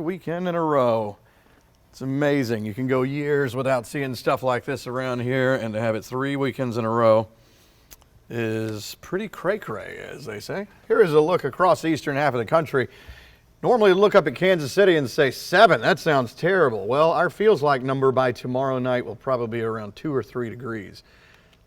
Weekend in a row. It's amazing. You can go years without seeing stuff like this around here, and to have it 3 weekends in a row is pretty cray-cray, as they say. Here is a look across the eastern half of the country. Normally look up at Kansas City and say 7. That sounds terrible. Well, our feels like number by tomorrow night will probably be around 2 or 3 degrees.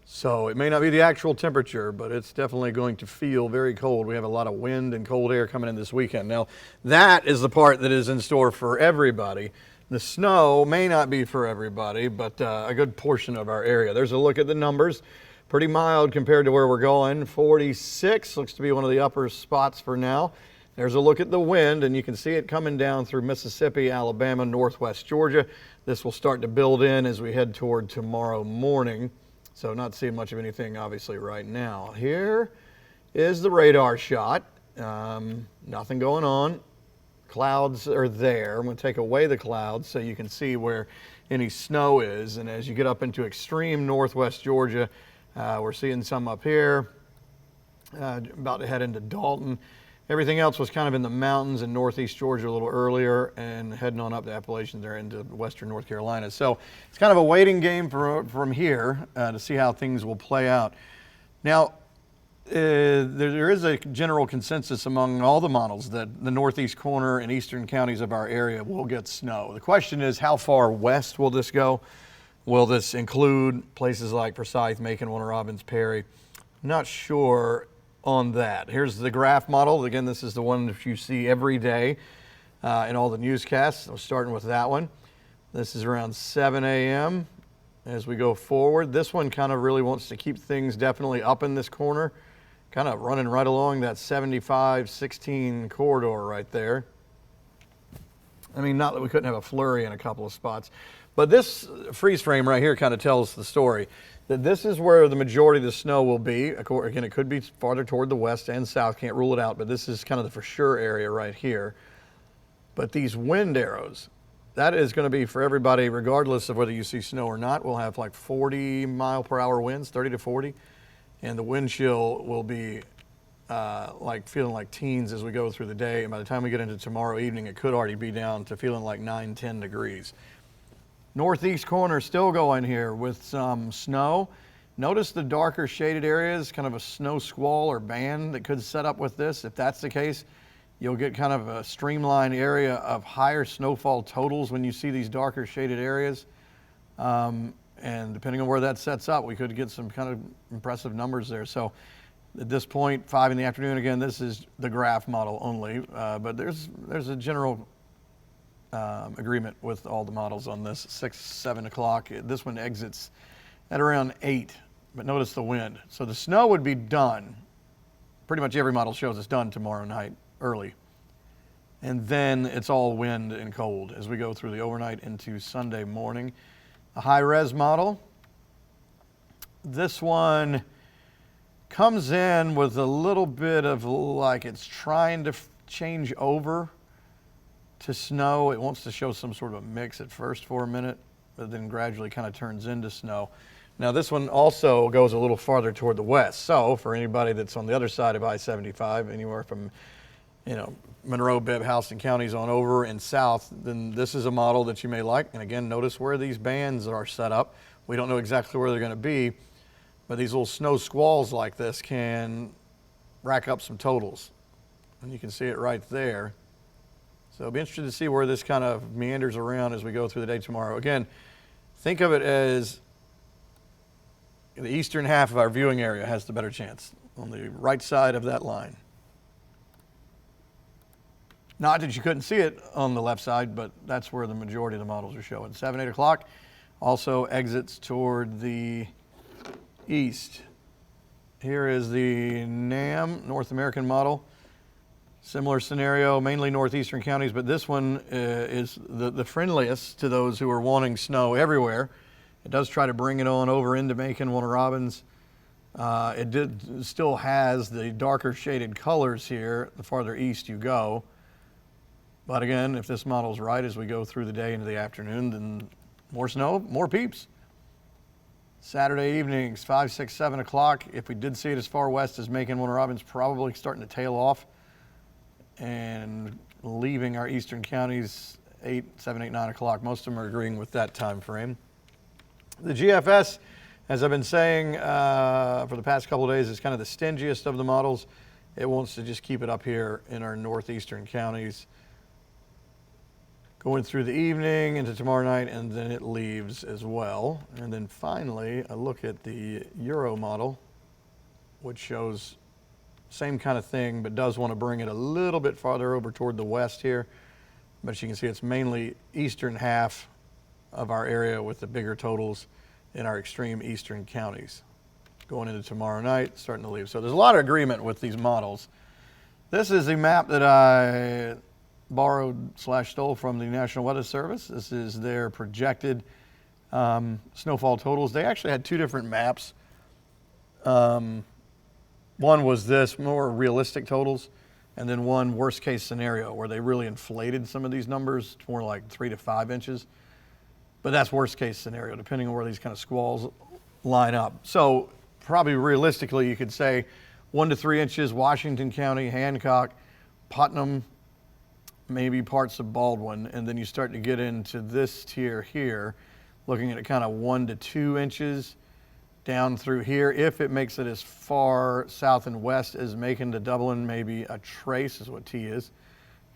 So it may not be the actual temperature, but it's definitely going to feel very cold. We have a lot of wind and cold air coming in this weekend. Now, that is the part that is in store for everybody. The snow may not be for everybody, but a good portion of our area. There's a look at the numbers. Pretty mild compared to where we're going. 46 looks to be one of the upper spots for now. There's a look at the wind, and you can see it coming down through Mississippi, Alabama, northwest Georgia. This will start to build in as we head toward tomorrow morning. So not seeing much of anything, obviously, right now. Here is the radar shot. Nothing going on. Clouds are there. I'm going to take away the clouds so you can see where any snow is. And as you get up into extreme northwest Georgia, we're seeing some up here. About to head into Dalton. Everything else was kind of in the mountains in northeast Georgia a little earlier and heading on up the Appalachians there into western North Carolina. So it's kind of a waiting game from here to see how things will play out. Now, there is a general consensus among all the models that the northeast corner and eastern counties of our area will get snow. The question is, how far west will this go? Will this include places like Forsyth, Macon, Warner Robins, Perry? Not sure on that. Here's the graph model. Again, this is the one that you see every day in all the newscasts. I'm starting with that one. This is around 7 a.m. as we go forward. This one kind of really wants to keep things definitely up in this corner, kind of running right along that 75-16 corridor right there. I mean, not that we couldn't have a flurry in a couple of spots, but this freeze frame right here kind of tells the story that this is where the majority of the snow will be. Again, it could be farther toward the west and south, can't rule it out, but this is kind of the for sure area right here. But these wind arrows, that is going to be for everybody, regardless of whether you see snow or not. We'll have like 40 mile per hour winds, 30 to 40, and the wind chill will be like feeling like teens as we go through the day. And by the time we get into tomorrow evening, it could already be down to feeling like 9, 10 degrees. Northeast corner still going here with some snow. Notice the darker shaded areas, kind of a snow squall or band that could set up with this. If that's the case, you'll get kind of a streamlined area of higher snowfall totals when you see these darker shaded areas. And depending on where that sets up, we could get some kind of impressive numbers there. So at this point, 5 in the afternoon, again, this is the graph model only, but there's a general agreement with all the models on this. 6, 7 o'clock. This one exits at around 8, but notice the wind. So the snow would be done. Pretty much every model shows it's done tomorrow night early. And then it's all wind and cold as we go through the overnight into Sunday morning. A high-res model. This one comes in with a little bit of like it's trying to change over to snow. It wants to show some sort of a mix at first for a minute, but then gradually kind of turns into snow. Now this one also goes a little farther toward the west. So for anybody that's on the other side of I-75, anywhere from, Monroe, Bibb, Houston counties on over and south, then this is a model that you may like. And again, notice where these bands are set up. We don't know exactly where they're going to be, but these little snow squalls like this can rack up some totals. And you can see it right there. So I'll be interested to see where this kind of meanders around as we go through the day tomorrow. Again, think of it as the eastern half of our viewing area has the better chance on the right side of that line. Not that you couldn't see it on the left side, but that's where the majority of the models are showing. 7, 8 o'clock also exits toward the east. Here is the NAM, North American model. Similar scenario, mainly northeastern counties, but this one is the friendliest to those who are wanting snow everywhere. It does try to bring it on over into Macon, Warner Robins. It still has the darker shaded colors here the farther east you go. But again, if this model's right as we go through the day into the afternoon, then more snow, more peeps. Saturday evenings, 5, 6, 7 o'clock. If we did see it as far west as Macon, Warner Robins, probably starting to tail off. And leaving our eastern counties 7, 8, 9 o'clock. Most of them are agreeing with that time frame. The GFS, as I've been saying for the past couple of days, is kind of the stingiest of the models. It wants to just keep it up here in our northeastern counties, going through the evening into tomorrow night, and then it leaves as well. And then finally, a look at the Euro model, which shows same kind of thing, but does want to bring it a little bit farther over toward the west here. But you can see it's mainly eastern half of our area with the bigger totals in our extreme eastern counties. Going into tomorrow night, starting to leave. So there's a lot of agreement with these models. This is a map that I borrowed/stole from the National Weather Service. This is their projected snowfall totals. They actually had two different maps. One was this, more realistic totals, and then one worst case scenario where they really inflated some of these numbers to more like 3 to 5 inches. But that's worst case scenario, depending on where these kind of squalls line up. So probably realistically, you could say 1 to 3 inches, Washington County, Hancock, Putnam, maybe parts of Baldwin, and then you start to get into this tier here, looking at it kind of 1 to 2 inches down through here. If it makes it as far south and west as Macon to Dublin, maybe a trace is what T is.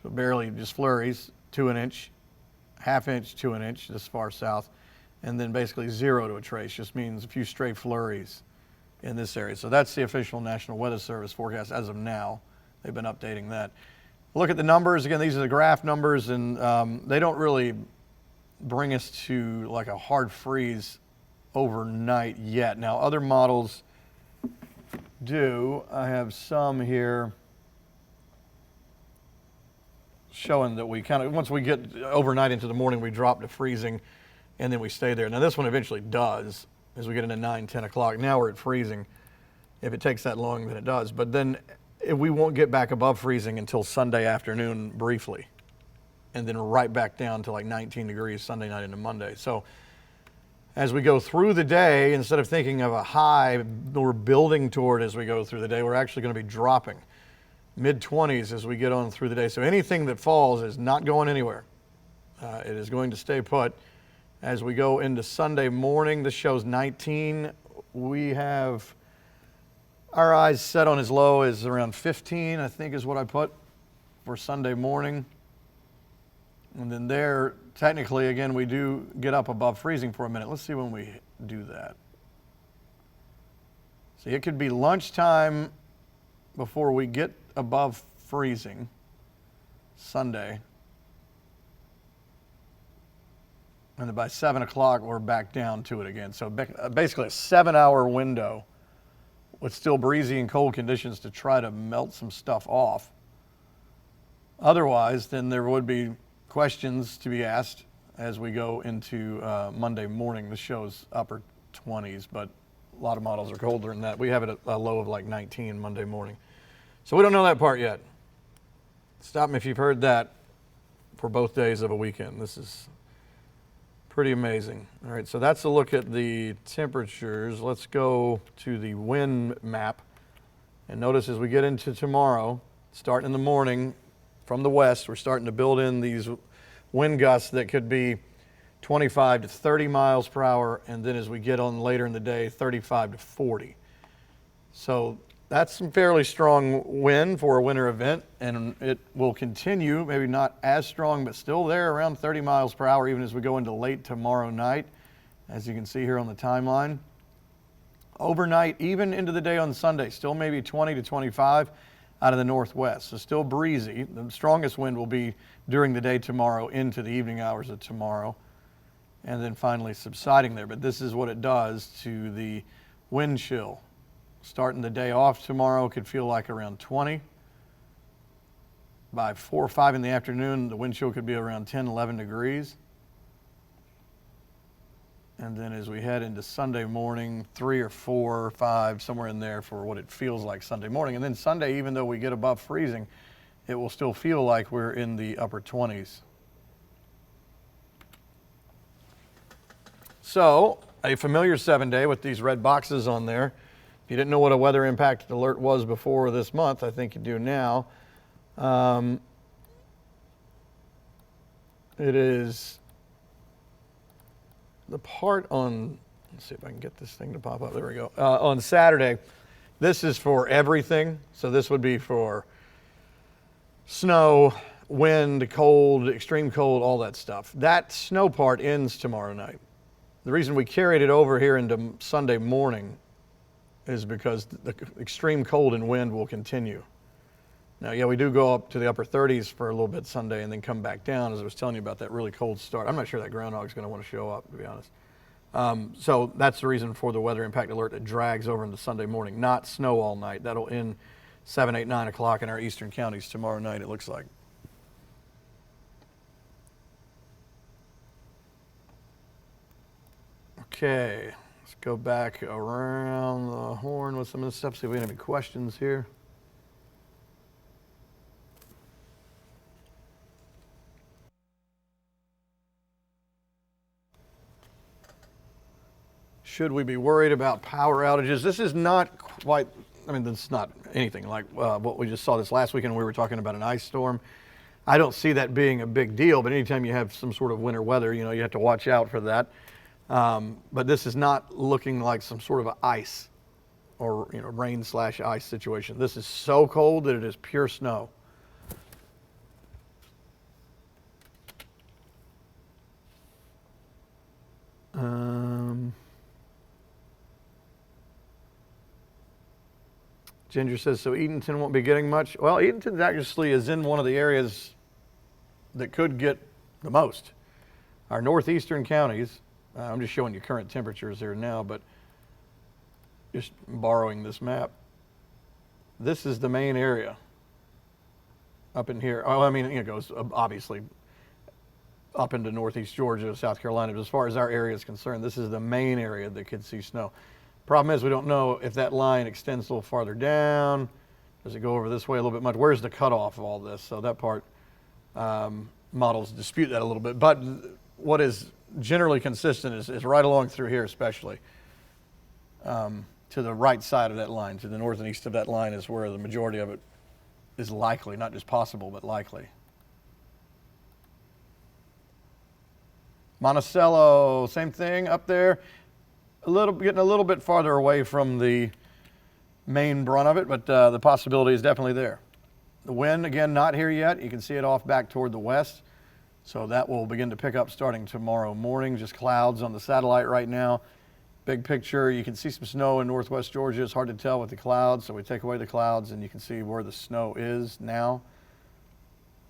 So barely just flurries, 2 an inch, ½ inch, 2 an inch, this far south, and then basically 0 to a trace, just means a few stray flurries in this area. So that's the official National Weather Service forecast as of now. They've been updating that. Look at the numbers. Again, these are the graph numbers, and they don't really bring us to like a hard freeze overnight yet. Now, other models do. I have some here showing that we kind of, once we get overnight into the morning, we drop to freezing, and then we stay there. Now, this one eventually does as we get into 9, 10 o'clock. Now we're at freezing. If it takes that long, then it does. But then we won't get back above freezing until Sunday afternoon briefly, and then right back down to like 19 degrees Sunday night into Monday. So as we go through the day, instead of thinking of a high we're building toward as we go through the day, we're actually going to be dropping mid-20s as we get on through the day. So anything that falls is not going anywhere. It is going to stay put. As we go into Sunday morning, this shows 19. We have our eyes set on as low as around 15, I think is what I put for Sunday morning. And then there, technically, again, we do get up above freezing for a minute. Let's see when we do that. See, it could be lunchtime before we get above freezing Sunday. And then by 7 o'clock, we're back down to it again. So basically a 7-hour window with still breezy and cold conditions to try to melt some stuff off. Otherwise, then there would be questions to be asked as we go into Monday morning. This shows upper 20s, but a lot of models are colder than that. We have it at a low of like 19 Monday morning. So we don't know that part yet. Stop me if you've heard that for both days of a weekend. This is pretty amazing. All right, so that's a look at the temperatures. Let's go to the wind map. And notice as we get into tomorrow, starting in the morning from the west, we're starting to build in these wind gusts that could be 25 to 30 miles per hour. And then as we get on later in the day, 35 to 40. So that's some fairly strong wind for a winter event, and it will continue, maybe not as strong, but still there around 30 miles per hour even as we go into late tomorrow night, as you can see here on the timeline. Overnight, even into the day on Sunday, still maybe 20 to 25 out of the northwest, so still breezy. The strongest wind will be during the day tomorrow into the evening hours of tomorrow, and then finally subsiding there. But this is what it does to the wind chill. Starting the day off tomorrow could feel like around 20. By 4 or 5 in the afternoon, the wind chill could be around 10, 11 degrees. And then as we head into Sunday morning, 3 or 4 or 5, somewhere in there for what it feels like Sunday morning. And then Sunday, even though we get above freezing, it will still feel like we're in the upper 20s. So, a familiar 7-day with these red boxes on there. If you didn't know what a weather impact alert was before this month, I think you do now. It is the part on, let's see if I can get this thing to pop up. There we go. On Saturday, this is for everything. So this would be for snow, wind, cold, extreme cold, all that stuff. That snow part ends tomorrow night. The reason we carried it over here into Sunday morning is because the extreme cold and wind will continue. Now, yeah, we do go up to the upper 30s for a little bit Sunday and then come back down, as I was telling you about that really cold start. I'm not sure that groundhog's going to want to show up, to be honest. So that's the reason for the weather impact alert that drags over into Sunday morning, not snow all night. That'll end 7, 8, 9 o'clock in our eastern counties tomorrow night, it looks like. Okay, let's go back around the horn with some of this stuff, see if we have any questions here. Should we be worried about power outages? This is not quite, I mean, this is not anything like what we just saw this last weekend when we were talking about an ice storm. I don't see that being a big deal, but anytime you have some sort of winter weather, you know, you have to watch out for that. But this is not looking like some sort of ice or, you know, rain/ice situation. This is so cold that it is pure snow. Ginger says, so Eatonton won't be getting much? Well, Eatonton actually is in one of the areas that could get the most. Our northeastern counties, I'm just showing you current temperatures here now, but just borrowing this map. This is the main area up in here. Oh, I mean, it goes obviously up into northeast Georgia, South Carolina, but as far as our area is concerned, this is the main area that could see snow. Problem is, we don't know if that line extends a little farther down. Does it go over this way a little bit much? Where's the cutoff of all this? So that part, models dispute that a little bit. But what is generally consistent is right along through here, especially to the right side of that line, to the north and east of that line is where the majority of it is likely, not just possible, but likely. Monticello, same thing up there. Getting a little bit farther away from the main brunt of it, but the possibility is definitely there. The wind, again, not here yet. You can see it off back toward the west. So that will begin to pick up starting tomorrow morning. Just clouds on the satellite right now. Big picture, you can see some snow in northwest Georgia. It's hard to tell with the clouds, so we take away the clouds and you can see where the snow is now.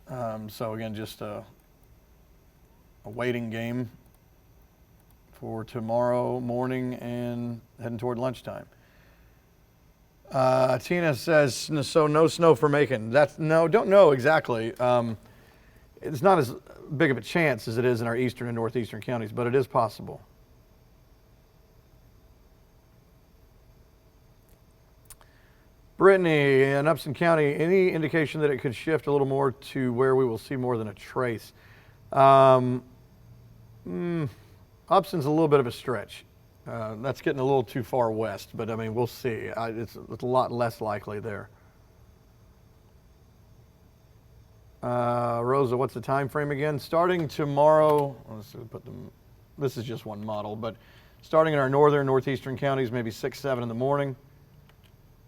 So again, just a waiting game for tomorrow morning and heading toward lunchtime. Tina says, so no snow for Macon. Don't know exactly. It's not as big of a chance as it is in our eastern and northeastern counties, but it is possible. Brittany in Upson County, any indication that it could shift a little more to where we will see more than a trace? Upson's a little bit of a stretch. That's getting a little too far west, but I mean, we'll see. It's a lot less likely there. Rosa, what's the time frame again? Starting tomorrow, let's put them, this is just one model, but starting in our northern, northeastern counties, maybe 6, 7 in the morning,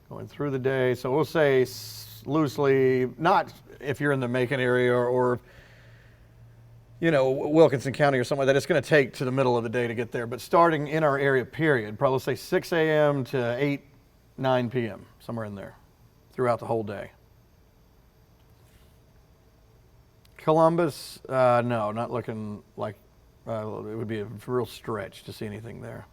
going through the day. So we'll say loosely, not if you're in the Macon area or you know, Wilkinson County or something like that, it's going to take to the middle of the day to get there. But starting in our area, period, probably say 6 a.m. to 8, 9 p.m., somewhere in there, throughout the whole day. Columbus, no, not looking like it would be a real stretch to see anything there.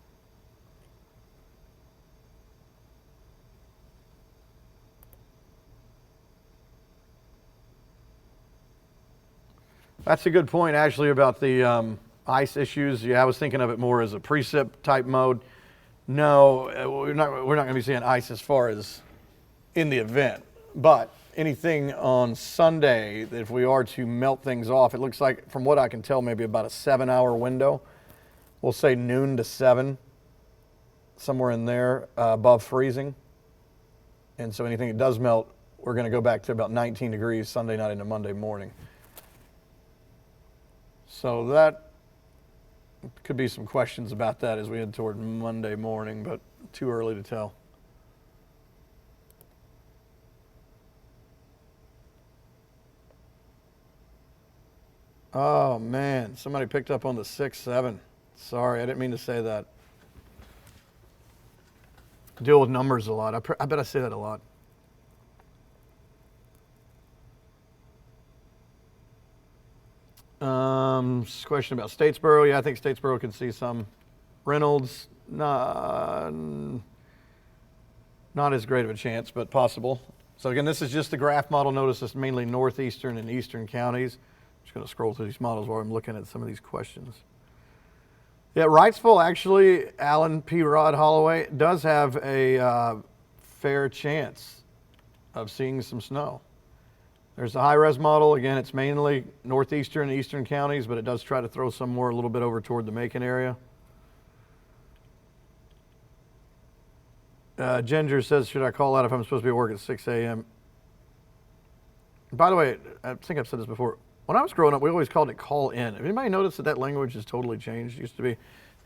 That's a good point, actually, about the ice issues. Yeah, I was thinking of it more as a precip type mode. No, we're not going to be seeing ice as far as in the event. But anything on Sunday, if we are to melt things off, it looks like, from what I can tell, maybe about a 7-hour window. We'll say noon to 7, somewhere in there, above freezing. And so anything that does melt, we're going to go back to about 19 degrees Sunday night into Monday morning. So that could be some questions about that as we head toward Monday morning, but too early to tell. Oh man, somebody picked up on the 6-7. Sorry, I didn't mean to say that. Deal with numbers a lot. I bet I say that a lot. Question about Statesboro. Yeah, I think Statesboro could see some. Reynolds, not as great of a chance, but possible. So again, this is just the graph model. Notice it's mainly northeastern and eastern counties. I'm just going to scroll through these models while I'm looking at some of these questions. Yeah, Wrightsville, actually, Allen P. Rod Holloway, does have a fair chance of seeing some snow. There's the high-res model. Again, it's mainly northeastern and eastern counties, but it does try to throw some more a little bit over toward the Macon area. Ginger says, should I call out if I'm supposed to be at work at 6 a.m.? By the way, I think I've said this before. When I was growing up, we always called it call in. Have anybody noticed that language has totally changed? It used to be,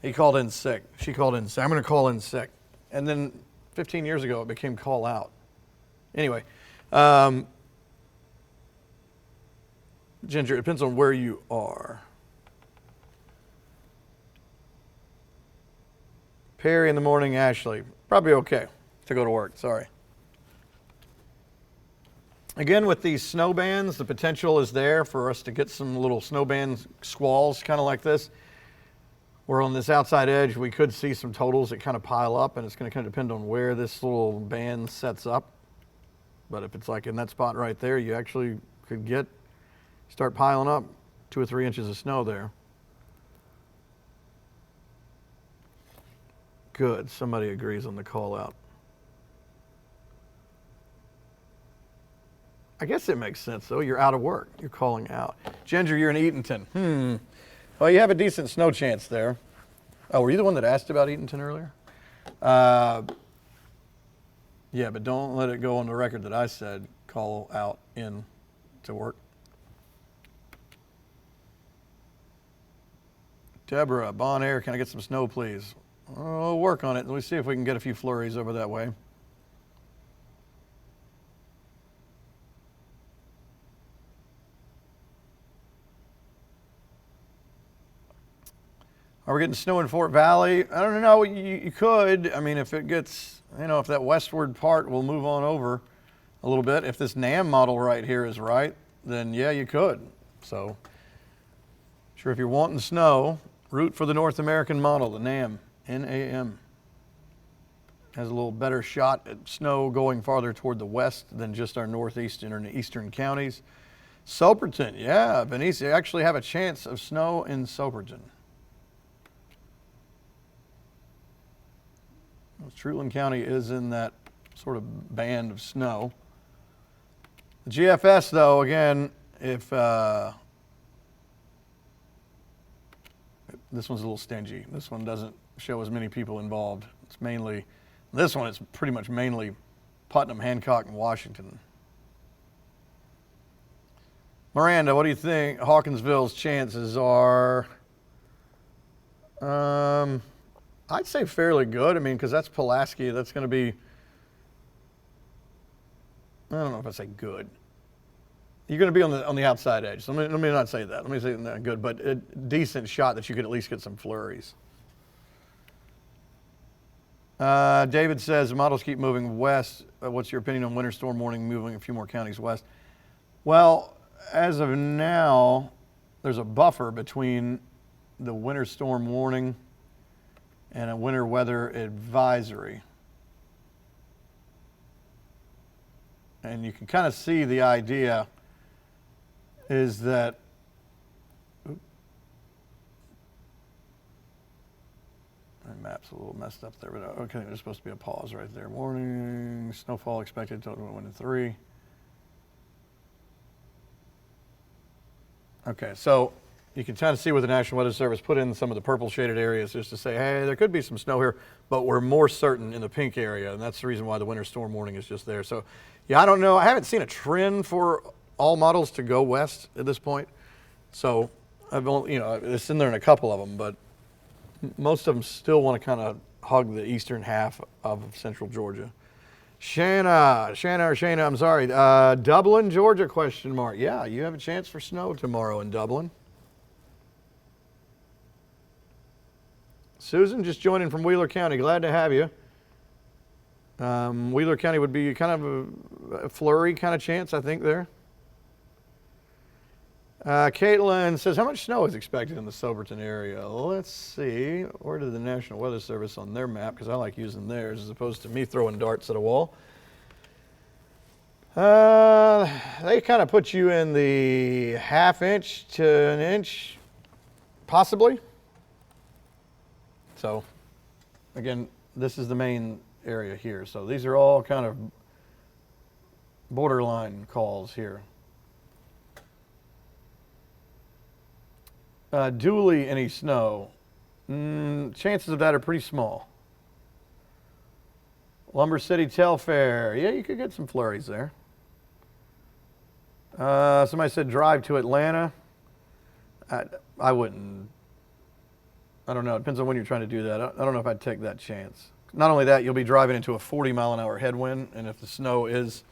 he called in sick. She called in sick. I'm going to call in sick. And then 15 years ago, it became call out. Anyway, Ginger, it depends on where you are. Perry in the morning, Ashley. Probably okay to go to work, sorry. Again, with these snow bands, the potential is there for us to get some little snow band squalls, kind of like this. We're on this outside edge. We could see some totals that kind of pile up, and it's going to kind of depend on where this little band sets up. But if it's like in that spot right there, you actually could start piling up 2 or 3 inches of snow there. Good, somebody agrees on the call out. I guess it makes sense though, you're out of work, you're calling out. Ginger, you're in Eatonton. Well, you have a decent snow chance there. Oh, were you the one that asked about Eatonton earlier? Yeah, but don't let it go on the record that I said call out in to work. Deborah, Bon Air, can I get some snow, please? We'll work on it. Let me see if we can get a few flurries over that way. Are we getting snow in Fort Valley? I don't know. You could. I mean, if it gets, if that westward part will move on over a little bit. If this NAM model right here is right, then yeah, you could. So, sure, if you're wanting snow, root for the North American model, the NAM. NAM has a little better shot at snow going farther toward the west than just our northeastern and eastern counties. Soperton, yeah, Benicia, you actually have a chance of snow in Soperton. Truitland County is in that sort of band of snow. The GFS, though, again, if this one's a little stingy. This one doesn't show as many people involved. It's mainly, this one is pretty much mainly Putnam, Hancock, and Washington. Miranda, what do you think Hawkinsville's chances are? I'd say fairly good. I mean, because that's Pulaski. That's going to be, I don't know if I say good. You're going to be on the outside edge. So let me not say that. Let me say not good, but a decent shot that you could at least get some flurries. David says, the models keep moving west. What's your opinion on winter storm warning moving a few more counties west? Well, as of now, there's a buffer between the winter storm warning and a winter weather advisory. And you can kind of see the idea is that, my map's a little messed up there, but okay, there's supposed to be a pause right there. Warning, snowfall expected, total 1 to 3. Okay, so you can kind of see where the National Weather Service put in some of the purple shaded areas just to say, hey, there could be some snow here, but we're more certain in the pink area, and that's the reason why the winter storm warning is just there. So, yeah, I don't know. I haven't seen a trend for all models to go west at this point. So It's in there in a couple of them, but most of them still want to kind of hug the eastern half of central Georgia. Shanna, I'm sorry. Dublin, Georgia, question mark. Yeah, you have a chance for snow tomorrow in Dublin. Susan, just joining from Wheeler County. Glad to have you. Wheeler County would be kind of a flurry kind of chance, I think, there. Caitlin says, how much snow is expected in the Soberton area? Let's see. Where did the National Weather Service on their map? Because I like using theirs as opposed to me throwing darts at a wall. They kind of put you in the ½ inch to an inch, possibly. So, again, this is the main area here. So these are all kind of borderline calls here. Dooley, any snow? Chances of that are pretty small. Lumber City, Telfair. Yeah, you could get some flurries there. Somebody said drive to Atlanta. I wouldn't. I don't know. It depends on when you're trying to do that. I don't know if I'd take that chance. Not only that, you'll be driving into a 40-mile-an-hour headwind, and if the snow is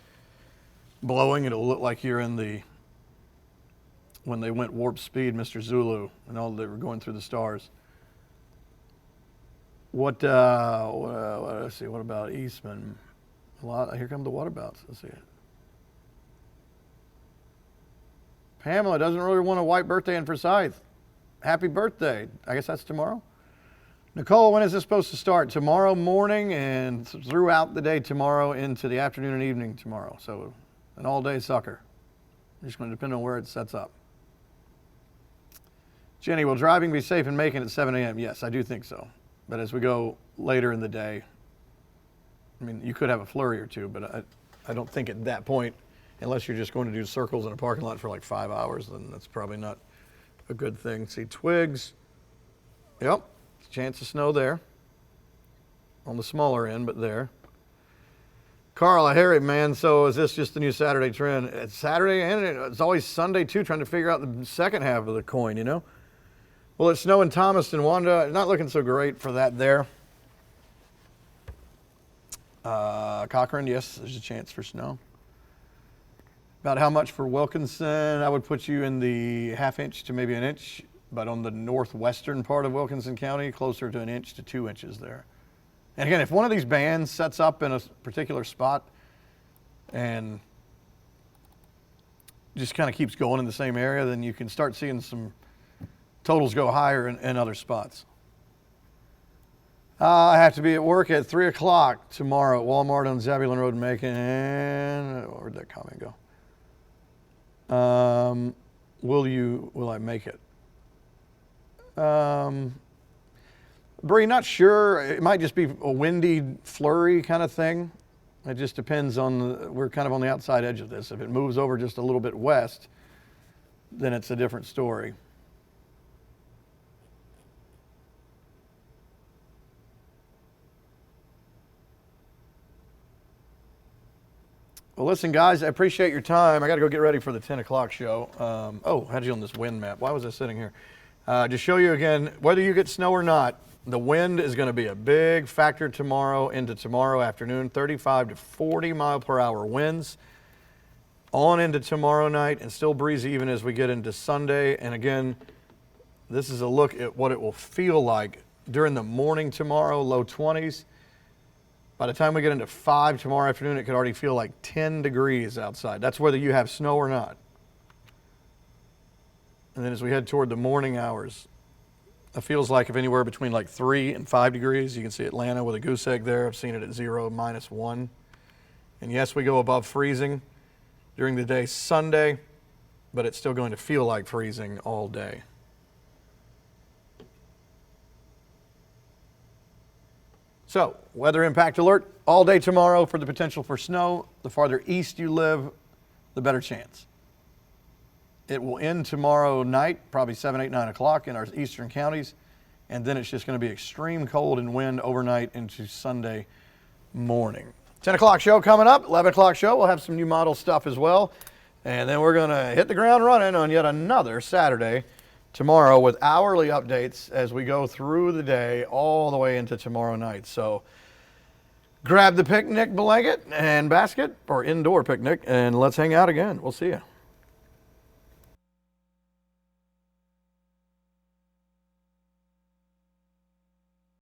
blowing, it'll look like you're in when they went warp speed, Mr. Zulu, and all they were going through the stars. Let's see, what about Eastman? Here come the whatabouts. Let's see it. Pamela doesn't really want a white birthday in Forsyth. Happy birthday. I guess that's tomorrow. Nicole, when is this supposed to start? Tomorrow morning and throughout the day tomorrow into the afternoon and evening tomorrow. So an all-day sucker. Just going to depend on where it sets up. Jenny, will driving be safe and making it at 7 a.m.? Yes, I do think so. But as we go later in the day, I mean, you could have a flurry or two, but I don't think at that point, unless you're just going to do circles in a parking lot for like 5 hours, then that's probably not a good thing. See, twigs. Yep, chance of snow there. On the smaller end, but there. Carl, I hear it, man. So is this just the new Saturday trend? It's Saturday and it's always Sunday too, trying to figure out the second half of the coin, you know? Well, it's snow in Thomaston, Wanda. Not looking so great for that there. Cochran, yes, there's a chance for snow. About how much for Wilkinson? I would put you in the ½ inch to maybe an inch, but on the northwestern part of Wilkinson County, closer to an inch to 2 inches there. And again, if one of these bands sets up in a particular spot and just kind of keeps going in the same area, then you can start seeing some totals go higher in other spots. I have to be at work at 3 o'clock tomorrow at Walmart on Zebulon Road in Macon. And where'd that comment go? Will I make it? Bree, not sure. It might just be a windy flurry kind of thing. It just depends on, we're kind of on the outside edge of this. If it moves over just a little bit west, then it's a different story. Well, listen, guys, I appreciate your time. I got to go get ready for the 10 o'clock show. Had you on this wind map. Why was I sitting here? To show you again, whether you get snow or not, the wind is going to be a big factor tomorrow into tomorrow afternoon. 35 to 40 mile per hour winds on into tomorrow night, and still breezy even as we get into Sunday. And again, this is a look at what it will feel like during the morning tomorrow, low 20s. By the time we get into 5 tomorrow afternoon, it could already feel like 10 degrees outside. That's whether you have snow or not. And then as we head toward the morning hours, it feels like if anywhere between like 3 and 5 degrees. You can see Atlanta with a goose egg there. I've seen it at 0, -1. And yes, we go above freezing during the day Sunday, but it's still going to feel like freezing all day. So, weather impact alert all day tomorrow for the potential for snow. The farther east you live, the better chance. It will end tomorrow night, probably 7, 8, 9 o'clock in our eastern counties, and then it's just going to be extreme cold and wind overnight into Sunday morning. 10 o'clock show coming up, 11 o'clock show. We'll have some new model stuff as well, and then we're going to hit the ground running on yet another Saturday tomorrow with hourly updates as we go through the day all the way into tomorrow night. So grab the picnic blanket and basket, or indoor picnic, and let's hang out again. We'll see you.